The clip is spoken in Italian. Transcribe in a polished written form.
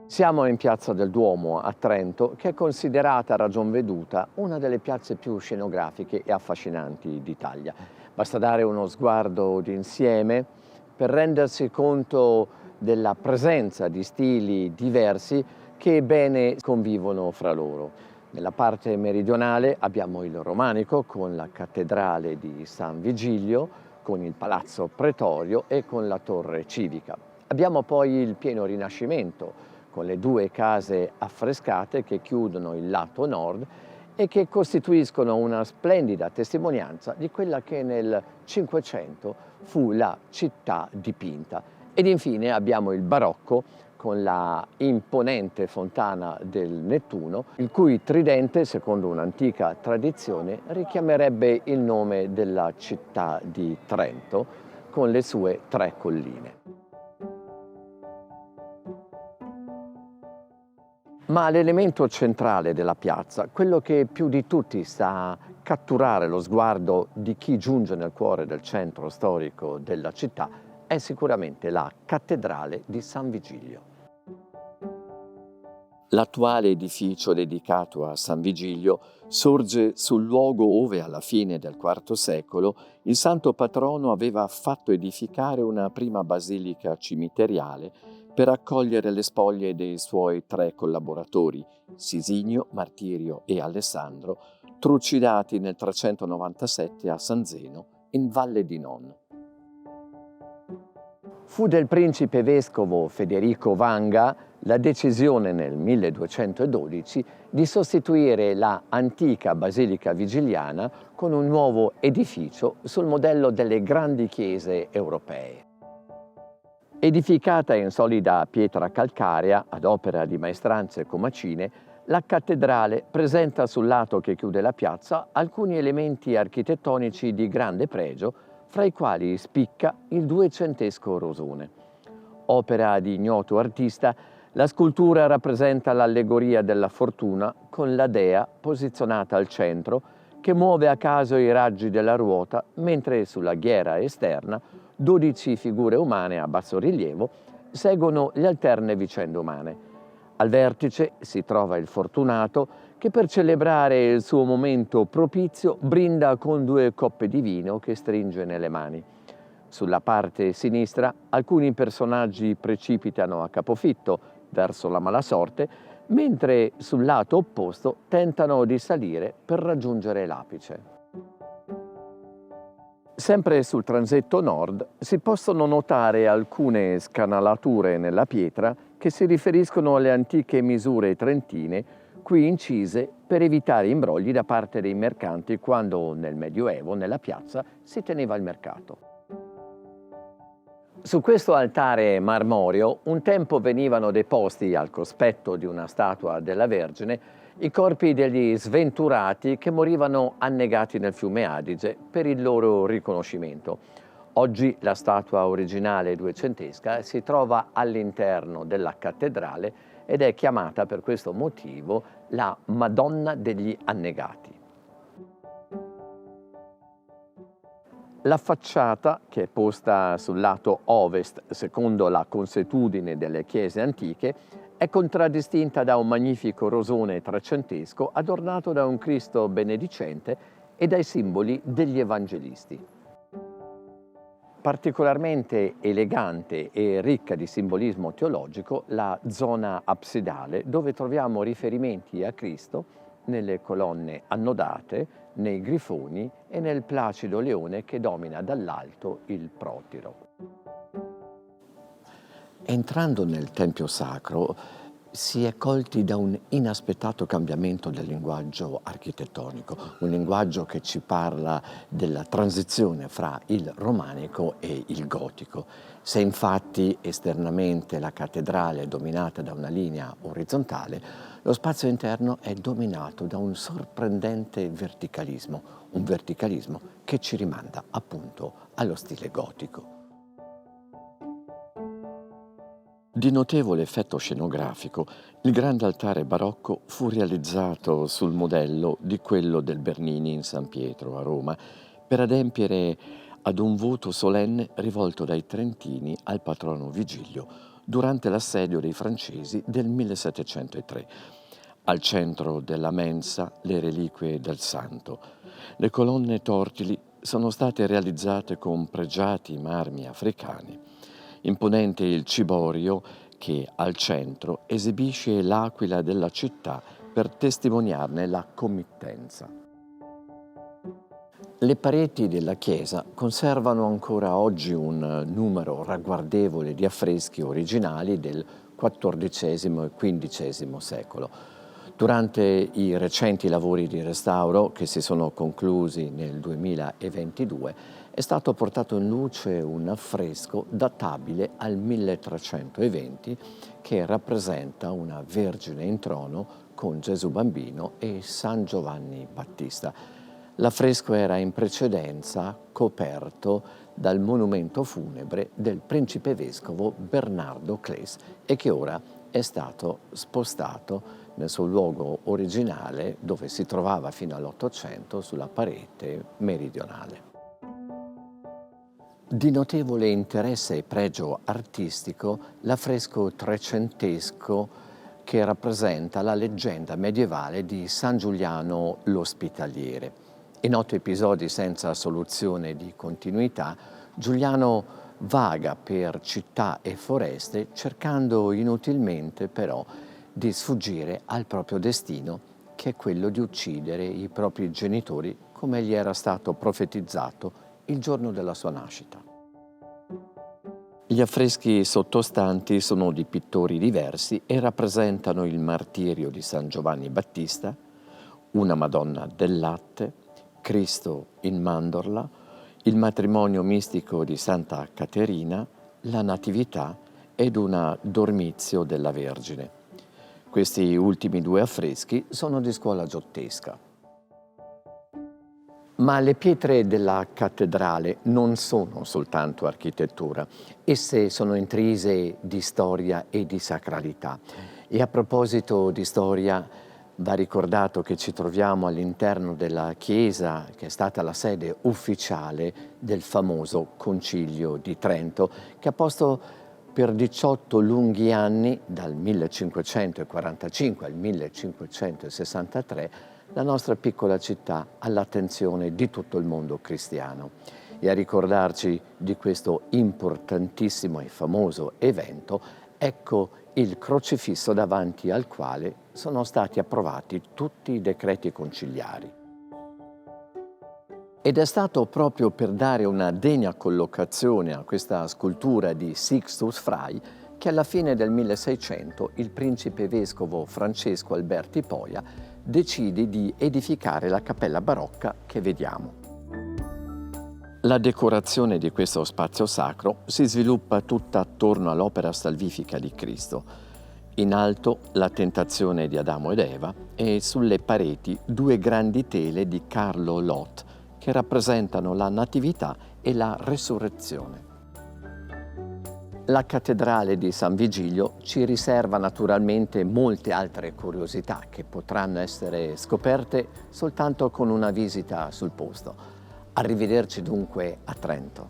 Siamo in Piazza del Duomo a Trento, che è considerata a ragion veduta una delle piazze più scenografiche e affascinanti d'Italia. Basta dare uno sguardo d'insieme per rendersi conto della presenza di stili diversi che bene convivono fra loro. Nella parte meridionale abbiamo il romanico con la cattedrale di San Vigilio, con il palazzo pretorio e con la torre civica. Abbiamo poi il pieno rinascimento, con le due case affrescate che chiudono il lato nord e che costituiscono una splendida testimonianza di quella che nel Cinquecento fu la città dipinta. Ed infine abbiamo il barocco con la imponente fontana del Nettuno, il cui tridente, secondo un'antica tradizione, richiamerebbe il nome della città di Trento con le sue tre colline. Ma l'elemento centrale della piazza, quello che più di tutti sa catturare lo sguardo di chi giunge nel cuore del centro storico della città, è sicuramente la cattedrale di San Vigilio. L'attuale edificio dedicato a San Vigilio sorge sul luogo ove alla fine del IV secolo il santo patrono aveva fatto edificare una prima basilica cimiteriale per accogliere le spoglie dei suoi tre collaboratori, Sisinio, Martirio e Alessandro, trucidati nel 397 a San Zeno, in Valle di Non. Fu del principe vescovo Federico Vanga la decisione nel 1212 di sostituire la antica basilica vigiliana con un nuovo edificio sul modello delle grandi chiese europee. Edificata in solida pietra calcarea ad opera di maestranze comacine, la cattedrale presenta sul lato che chiude la piazza alcuni elementi architettonici di grande pregio, fra i quali spicca il duecentesco rosone. Opera di ignoto artista, la scultura rappresenta l'allegoria della fortuna con la dea posizionata al centro che muove a caso i raggi della ruota, mentre sulla ghiera esterna 12 figure umane a basso rilievo seguono le alterne vicende umane. Al vertice si trova il fortunato che per celebrare il suo momento propizio brinda con 2 coppe di vino che stringe nelle mani. Sulla parte sinistra alcuni personaggi precipitano a capofitto verso la malasorte, mentre sul lato opposto tentano di salire per raggiungere l'apice. Sempre sul transetto nord si possono notare alcune scanalature nella pietra che si riferiscono alle antiche misure trentine qui incise per evitare imbrogli da parte dei mercanti quando nel Medioevo nella piazza si teneva il mercato. Su questo altare marmoreo un tempo venivano deposti al cospetto di una statua della Vergine i corpi degli sventurati che morivano annegati nel fiume Adige per il loro riconoscimento. Oggi la statua originale duecentesca si trova all'interno della cattedrale ed è chiamata per questo motivo la Madonna degli Annegati. La facciata, che è posta sul lato ovest secondo la consuetudine delle chiese antiche, è contraddistinta da un magnifico rosone trecentesco adornato da un Cristo benedicente e dai simboli degli evangelisti. Particolarmente elegante e ricca di simbolismo teologico la zona absidale, dove troviamo riferimenti a Cristo nelle colonne annodate, nei grifoni e nel placido leone che domina dall'alto il protiro. Entrando nel Tempio Sacro si è colti da un inaspettato cambiamento del linguaggio architettonico, un linguaggio che ci parla della transizione fra il romanico e il gotico. Se infatti esternamente la cattedrale è dominata da una linea orizzontale, lo spazio interno è dominato da un sorprendente verticalismo, un verticalismo che ci rimanda appunto allo stile gotico. Di notevole effetto scenografico, il grande altare barocco fu realizzato sul modello di quello del Bernini in San Pietro a Roma per adempiere ad un voto solenne rivolto dai trentini al patrono Vigilio, durante l'assedio dei francesi del 1703. Al centro della mensa le reliquie del santo. Le colonne tortili sono state realizzate con pregiati marmi africani. Imponente il ciborio che al centro esibisce l'aquila della città per testimoniarne la committenza. Le pareti della chiesa conservano ancora oggi un numero ragguardevole di affreschi originali del XIV e XV secolo. Durante i recenti lavori di restauro, che si sono conclusi nel 2022, è stato portato in luce un affresco databile al 1320 che rappresenta una Vergine in trono con Gesù Bambino e San Giovanni Battista. L'affresco era in precedenza coperto dal monumento funebre del principe vescovo Bernardo Claes e che ora è stato spostato nel suo luogo originale dove si trovava fino all'Ottocento sulla parete meridionale. Di notevole interesse e pregio artistico l'affresco trecentesco che rappresenta la leggenda medievale di San Giuliano l'Ospitaliere. In 8 episodi senza soluzione di continuità, Giuliano vaga per città e foreste cercando inutilmente però di sfuggire al proprio destino, che è quello di uccidere i propri genitori come gli era stato profetizzato il giorno della sua nascita. Gli affreschi sottostanti sono di pittori diversi e rappresentano il martirio di San Giovanni Battista, una Madonna del Latte, Cristo in mandorla, il matrimonio mistico di Santa Caterina, la Natività ed una Dormizio della Vergine. Questi ultimi 2 affreschi sono di scuola giottesca. Ma le pietre della cattedrale non sono soltanto architettura, esse sono intrise di storia e di sacralità. E a proposito di storia, va ricordato che ci troviamo all'interno della chiesa che è stata la sede ufficiale del famoso Concilio di Trento, che ha posto per 18 lunghi anni, dal 1545 al 1563, la nostra piccola città all'attenzione di tutto il mondo cristiano. E a ricordarci di questo importantissimo e famoso evento, ecco il crocifisso davanti al quale sono stati approvati tutti i decreti conciliari. Ed è stato proprio per dare una degna collocazione a questa scultura di Sixtus Frei che alla fine del 1600 il principe vescovo Francesco Alberti Poia decide di edificare la cappella barocca che vediamo. La decorazione di questo spazio sacro si sviluppa tutta attorno all'opera salvifica di Cristo. In alto la tentazione di Adamo ed Eva e sulle pareti 2 grandi tele di Carlo Lot che rappresentano la Natività e la Resurrezione. La cattedrale di San Vigilio ci riserva naturalmente molte altre curiosità che potranno essere scoperte soltanto con una visita sul posto. Arrivederci dunque a Trento.